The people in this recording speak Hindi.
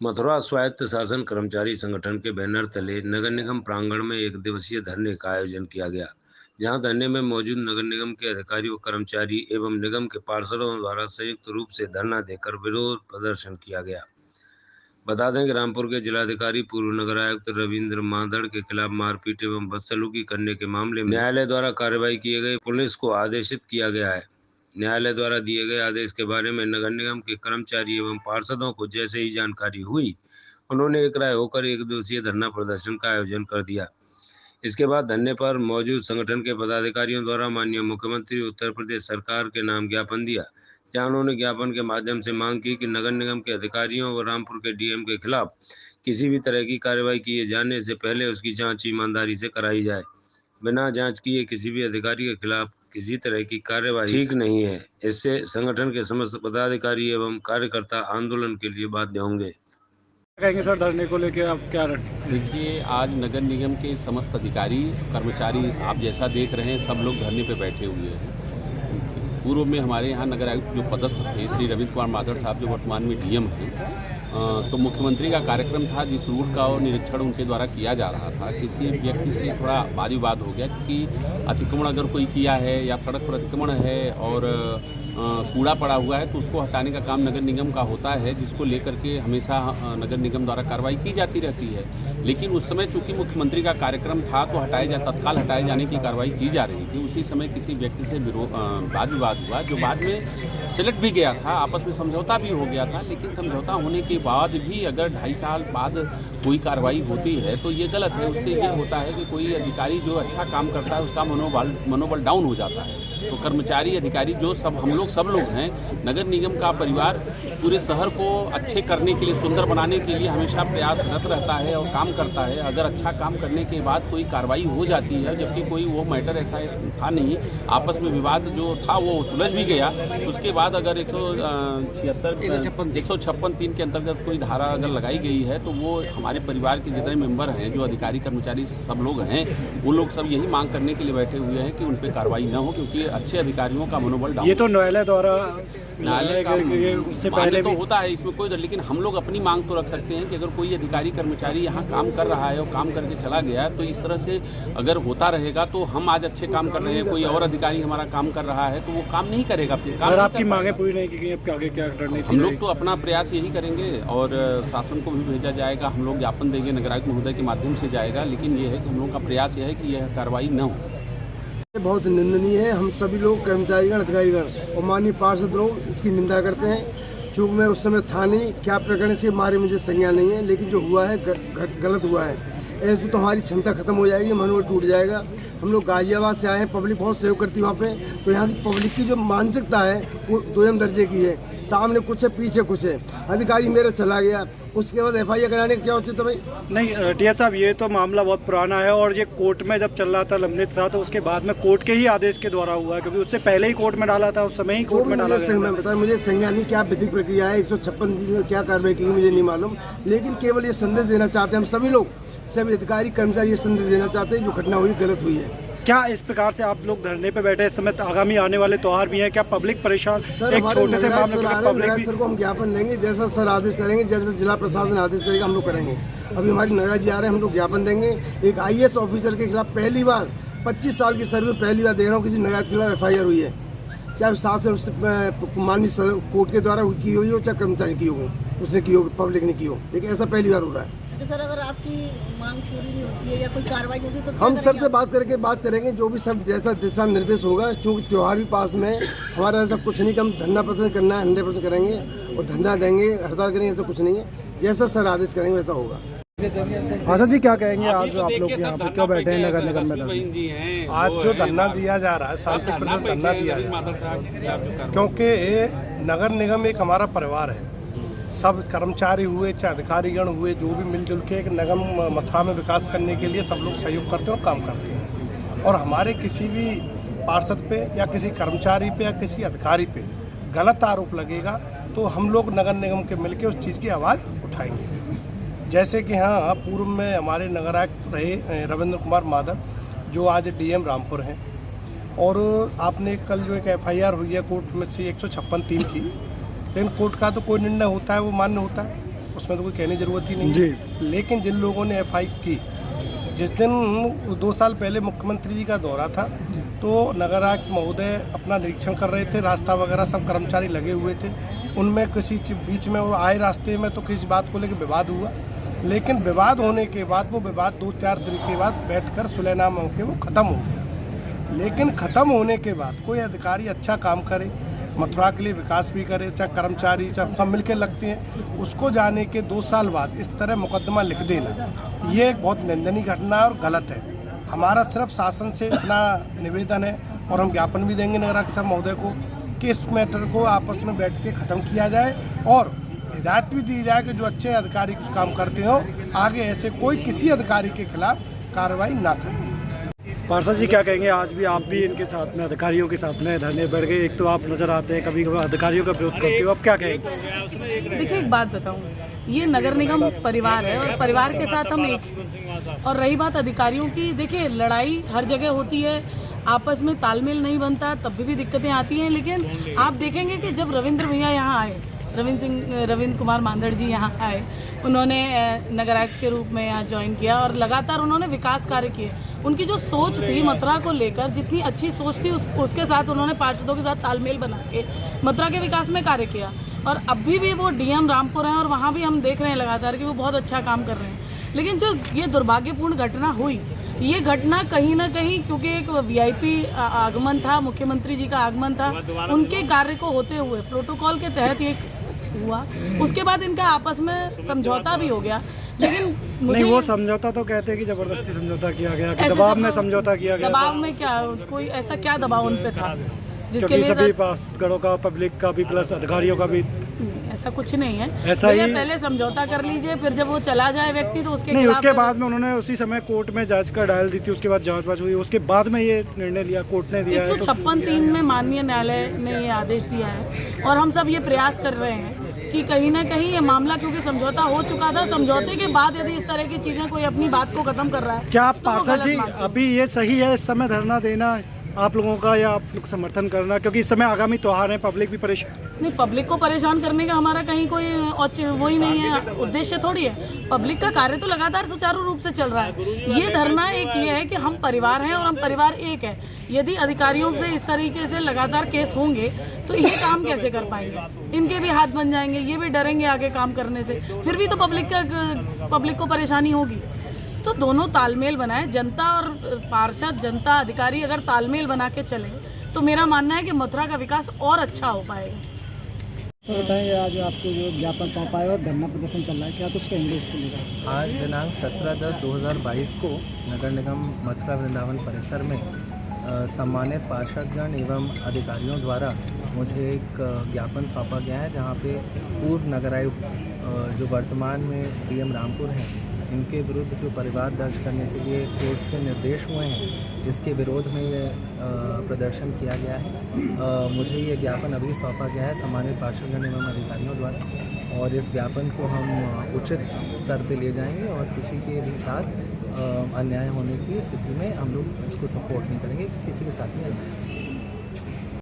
मथुरा स्वायत्त शासन कर्मचारी संगठन के बैनर तले नगर निगम प्रांगण में एक दिवसीय धरने का आयोजन किया गया, जहां धरने में मौजूद नगर निगम के अधिकारी व कर्मचारी एवं निगम के पार्षदों द्वारा संयुक्त रूप से धरना देकर विरोध प्रदर्शन किया गया। बता दें कि रामपुर के जिलाधिकारी पूर्व नगर आयुक्त रविंद्र मांदड़ के खिलाफ मारपीट एवं बदसलूकी करने के मामले में न्यायालय द्वारा कार्रवाई किए गए पुलिस को आदेशित किया गया है। न्यायालय द्वारा दिए गए आदेश के बारे में नगर निगम के कर्मचारी एवं पार्षदों को जैसे ही जानकारी हुई, उन्होंने एक राय होकर एक दिवसीय धरना प्रदर्शन का आयोजन कर दिया। इसके बाद धरने पर मौजूद संगठन के पदाधिकारियों द्वारा माननीय मुख्यमंत्री उत्तर प्रदेश सरकार के नाम ज्ञापन दिया, जहां उन्होंने ज्ञापन के माध्यम से मांग की कि नगर निगम के अधिकारियों व रामपुर के डीएम के खिलाफ किसी भी तरह की कार्रवाई किए जाने से पहले उसकी जांच ईमानदारी से कराई जाए। बिना जांच किए किसी भी अधिकारी के खिलाफ किसी तरह की कार्रवाई ठीक नहीं है। इससे संगठन के समस्त पदाधिकारी एवं कार्यकर्ता आंदोलन के लिए बाध्य होंगे। कहेंगे सर, धरने को लेकर आप क्या रखते? देखिए, आज नगर निगम के समस्त अधिकारी कर्मचारी आप जैसा देख रहे हैं, सब लोग धरने पे बैठे हुए हैं। पूर्व में हमारे यहाँ नगर आयुक्त जो पदस्थ थे श्री रविंद्र कुमार मांदड़ साहब, जो वर्तमान में डीएम हैं, तो मुख्यमंत्री का कार्यक्रम था जिस रूट का और निरीक्षण उनके द्वारा किया जा रहा था। किसी व्यक्ति से थोड़ा वाद विवाद हो गया, क्योंकि अतिक्रमण अगर कोई किया है या सड़क पर अतिक्रमण है और कूड़ा पड़ा हुआ है तो उसको हटाने का काम नगर निगम का होता है, जिसको लेकर के हमेशा नगर निगम द्वारा कार्रवाई की जाती रहती है। लेकिन उस समय चूंकि मुख्यमंत्री का कार्यक्रम था तो तत्काल हटाए जाने की कार्रवाई की जा रही थी। उसी समय किसी व्यक्ति से वाद विवाद हुआ, जो बाद में सिलट भी गया था, आपस में समझौता भी हो गया था। लेकिन समझौता होने के बाद भी अगर 2.5 साल बाद कोई कार्रवाई होती है तो ये गलत है। उससे ये होता है कि कोई अधिकारी जो अच्छा काम करता है उसका मनोबल डाउन हो जाता है। तो कर्मचारी अधिकारी जो सब लोग हैं, नगर निगम का परिवार पूरे शहर को अच्छे करने के लिए, सुंदर बनाने के लिए हमेशा प्रयासरत रहता है और काम करता है। अगर अच्छा काम करने के बाद कोई कार्रवाई हो जाती है, जबकि कोई वो मैटर ऐसा था नहीं, आपस में विवाद जो था वो सुलझ भी गया, उसके बाद अगर 156(3) के अंतर्गत कोई धारा अगर लगाई गई है तो वो हमारे परिवार के जितने मेंबर हैं, जो अधिकारी कर्मचारी सब लोग हैं, वो लोग सब यही मांग करने के लिए बैठे हुए हैं कि उन पर कार्रवाई न हो, क्योंकि अच्छे अधिकारियों का मनोबल डाउन। ये तो न्यायालय द्वारा उससे पहले तो होता है, इसमें कोई, लेकिन हम लोग अपनी मांग तो रख सकते हैं कि अगर कोई अधिकारी कर्मचारी यहाँ काम कर रहा है और काम करके चला गया तो इस तरह से अगर होता रहेगा तो हम आज अच्छे काम कर रहे हैं, कोई और अधिकारी हमारा काम कर रहा है तो वो काम नहीं करेगा। फिर अगर आपकी मांगें पूरी नहीं की गई, अब आगे क्या करने? हम लोग तो अपना प्रयास यही करेंगे और शासन को भी भेजा जाएगा, हम लोग ज्ञापन देंगे, नगर आयुक्त महोदय के माध्यम से जाएगा। लेकिन ये है कि हम लोग का प्रयास यह है कि यह कार्रवाई न हो। बहुत निंदनीय है। हम सभी लोग कर्मचारीगण, अधिकारीगण और माननीय पार्षद लोग इसकी निंदा करते हैं। चूँकि मैं उस समय था नहीं, क्या प्रकरण से मारे मुझे संज्ञान नहीं है, लेकिन जो हुआ है गलत हुआ है। ऐसे तो हमारी क्षमता खत्म हो जाएगी, मनोबल टूट जाएगा। हम लोग गाजियाबाद से आए हैं, पब्लिक बहुत सहयोग करती है वहाँ पे, तो यहाँ की पब्लिक की जो मानसिकता है वो 2 दर्जे की है। सामने कुछ है, पीछे कुछ है। अधिकारी मेरा चला गया, उसके बाद FIR कराने का क्या उचित है भाई? नहीं टीआर साहब, ये तो मामला बहुत पुराना है और ये कोर्ट में जब चल रहा था, लंबित था, तो उसके बाद में कोर्ट के ही आदेश के द्वारा हुआ है, क्योंकि उससे पहले ही कोर्ट में डाला था, उस समय ही कोर्ट में डाला गया। बताया मुझे संज्ञान नहीं, क्या विधिक प्रक्रिया है, 156 दिन में क्या कार्रवाई की मुझे नहीं मालूम, लेकिन केवल ये संदेश देना चाहते हैं हम सभी लोग, सभी अधिकारी कर्मचारी ये संदेश देना चाहते हैं जो घटना हुई गलत हुई है। क्या इस प्रकार से आप लोग धरने पे बैठे इस समय, आगामी आने वाले त्योहार भी हैं, क्या पब्लिक परेशान? सर, एक छोटे से मामले में सर को हम ज्ञापन देंगे, जैसा सर आदेश करेंगे, जैसा जिला प्रशासन आदेश करेगा हम लोग करेंगे। अभी हमारी नगराज जी आ रहे हैं, हम लोग ज्ञापन देंगे। एक IAS ऑफिसर के खिलाफ पहली बार 25 साल की सर्विस पहली बार दे रहा हूँ, किसी नगराज के खिलाफ FIR हुई है। क्या शासन माननीय कोर्ट के द्वारा की हुई हो, चाहे कर्मचारी की हो, उसने की हो, पब्लिक ने की हो, लेकिन ऐसा पहली बार हो रहा है। तो सर, अगर आपकी मांग पूरी नहीं होती है या कोई कार्रवाई नहीं होती तो हम सर से बात करेंगे, जो भी सब जैसा दिशा निर्देश होगा। चूँकि त्यौहार भी पास में, हमारा ऐसा कुछ नहीं कि हम धरना प्रदर्शन करना है 100% करेंगे और धरना देंगे, हड़ताल करेंगे, ऐसा कुछ नहीं है। जैसा सर आदेश करेंगे वैसा होगा। आशा जी, क्या कहेंगे? आज आप लोग यहाँ पर क्यों बैठे हैं नगर निगम में? आज जो धरना दिया जा रहा है, शांतिपूर्ण धरना दिया जा रहा है, क्योंकि नगर निगम एक हमारा परिवार है। सब कर्मचारी हुए, चाहे अधिकारीगण हुए, जो भी मिलजुल के एक नगम मथुरा में विकास करने के लिए सब लोग सहयोग करते हैं और काम करते हैं। और हमारे किसी भी पार्षद पे या किसी कर्मचारी पे या किसी अधिकारी पे गलत आरोप लगेगा तो हम लोग नगर निगम के मिलके उस चीज़ की आवाज़ उठाएंगे। जैसे कि हाँ, पूर्व में हमारे नगर आयुक्त रहे रविंद्र कुमार मांदड़, जो आज डीएम रामपुर हैं, और आपने कल जो एक FIR हुई है कोर्ट में से 156(3) की, लेकिन कोर्ट का तो कोई निर्णय होता है वो मान्य होता है। उसमें तो कोई कहने की ज़रूरत ही नहीं जी। है। लेकिन जिन लोगों ने एफआई की, जिस दिन 2 साल पहले मुख्यमंत्री जी का दौरा था, तो नगर आयुक्त महोदय अपना निरीक्षण कर रहे थे, रास्ता वगैरह सब कर्मचारी लगे हुए थे, उनमें किसी बीच में वो आए रास्ते में तो किसी बात को लेकर विवाद हुआ, लेकिन विवाद होने के बाद वो विवाद 2-4 दिन के बाद बैठकर सुलहनामा होकर वो ख़त्म हो गया। लेकिन ख़त्म होने के बाद कोई अधिकारी अच्छा काम करे, मथुरा के लिए विकास भी करे, चाहे कर्मचारी चाहे सब मिलकर लगते हैं, उसको जाने के 2 साल बाद इस तरह मुकदमा लिख देना, ये एक बहुत निंदनीय घटना और गलत है। हमारा सिर्फ शासन से इतना निवेदन है और हम ज्ञापन भी देंगे नगर आयुक्त महोदय को कि इस मैटर को आपस में बैठ के ख़त्म किया जाए और हिदायत भी दी जाए कि जो अच्छे अधिकारी कुछ काम करते हो आगे ऐसे कोई किसी अधिकारी के खिलाफ कार्रवाई ना करें। पार्षद जी क्या कहेंगे, आज भी आप भी इनके साथ में अधिकारियों के साथ में धरने बैठ गए, एक तो आप नजर आते हैं कभी कभी अधिकारियों का विरोध करते हो, आप क्या कहेंगे? देखिए एक बात बताऊं, ये नगर निगम परिवार है और परिवार के साथ हम एक हैं। और रही बात अधिकारियों की, देखिए लड़ाई हर जगह होती है, आपस में तालमेल नहीं बनता तब भी दिक्कतें आती हैं, लेकिन आप देखेंगे कि जब रविंद्र भैया यहाँ आए, रविंद्र कुमार मांदड़ जी यहाँ आए, उन्होंने नगर आयुक्त के रूप में यहाँ ज्वाइन किया और लगातार उन्होंने विकास कार्य किए। उनकी जो सोच थी मथुरा को लेकर, जितनी अच्छी सोच थी उसके साथ उन्होंने पार्षदों के साथ तालमेल बना के मथुरा के विकास में कार्य किया। और अभी भी वो डीएम रामपुर हैं और वहाँ भी हम देख रहे हैं लगातार कि वो बहुत अच्छा काम कर रहे हैं। लेकिन जो ये दुर्भाग्यपूर्ण घटना हुई, ये घटना कहीं ना कहीं क्योंकि एक वीआईपी आगमन था, मुख्यमंत्री जी का आगमन था, उनके कार्य को होते हुए प्रोटोकॉल के तहत ये हुआ। उसके बाद इनका आपस में समझौता भी हो गया, लेकिन नहीं वो समझौता तो कहते हैं कि जबरदस्ती समझौता किया गया, कि दबाव में समझौता किया गया। दबाव में क्या, कोई ऐसा क्या दबाव उन पे था जिसके लिए सभी पासगढ़ों का, पब्लिक का भी प्लस अधिकारियों का भी? ऐसा कुछ नहीं है, ऐसा ही पहले समझौता कर लीजिए, फिर जब वो चला जाए व्यक्ति तो उसके नहीं, उसके बाद में उन्होंने उसी समय कोर्ट में याचिका डाल दी थी, उसके बाद जांच हुई, उसके बाद में ये निर्णय लिया कोर्ट ने दिया है। 156(3) में माननीय न्यायालय ने ये आदेश दिया है और हम सब ये प्रयास कर रहे हैं कि कहीं ना कहीं ये मामला, क्योंकि समझौता हो चुका था, समझौते के बाद यदि इस तरह की चीजें कोई अपनी बात को खत्म कर रहा है, क्या आप पार्षद जी अभी ये सही है इस समय धरना देना आप लोगों का, या आप लोग समर्थन करना, क्योंकि इस समय आगामी त्योहार है, पब्लिक भी परेशान? नहीं, पब्लिक को परेशान करने का हमारा कहीं कोई वो ही नहीं है, उद्देश्य थोड़ी है। पब्लिक का कार्य तो लगातार सुचारू रूप से चल रहा है। ये धरना एक ये है कि हम परिवार हैं और हम परिवार एक है। यदि अधिकारियों से इस तरीके से लगातार केस होंगे तो ये काम कैसे कर पाएंगे? इनके भी हाथ बन जाएंगे, ये भी डरेंगे आगे काम करने से, फिर भी तो पब्लिक को परेशानी होगी। तो दोनों तालमेल बनाए, जनता और पार्षद, जनता अधिकारी अगर तालमेल बना के चले तो मेरा मानना है कि मथुरा का विकास और अच्छा हो पाएगा। तो बताइए, आज आपको जो ज्ञापन सौंपा है और धरना प्रदर्शन चल रहा है, क्या कुछ कहेंगे इसको लेकर? आज दिनांक 17/10/2022 को नगर निगम मथुरा वृंदावन परिसर में सम्मानित पार्षदगण एवं अधिकारियों द्वारा मुझे एक ज्ञापन सौंपा गया है, जहां पे पूर्व नगर आयुक्त जो वर्तमान में डीएम रामपुर हैं, इनके विरुद्ध जो परिवाद दर्ज करने के लिए कोर्ट से निर्देश हुए हैं, इसके विरोध में ये प्रदर्शन किया गया है। मुझे ये ज्ञापन अभी सौंपा गया है सम्मानित पार्षदगण एवं अधिकारियों द्वारा, और इस ज्ञापन को हम उचित स्तर पे ले जाएंगे और किसी के भी साथ अन्याय होने की स्थिति में हम लोग इसको सपोर्ट नहीं करेंगे, किसी के साथ नहीं अन्याय।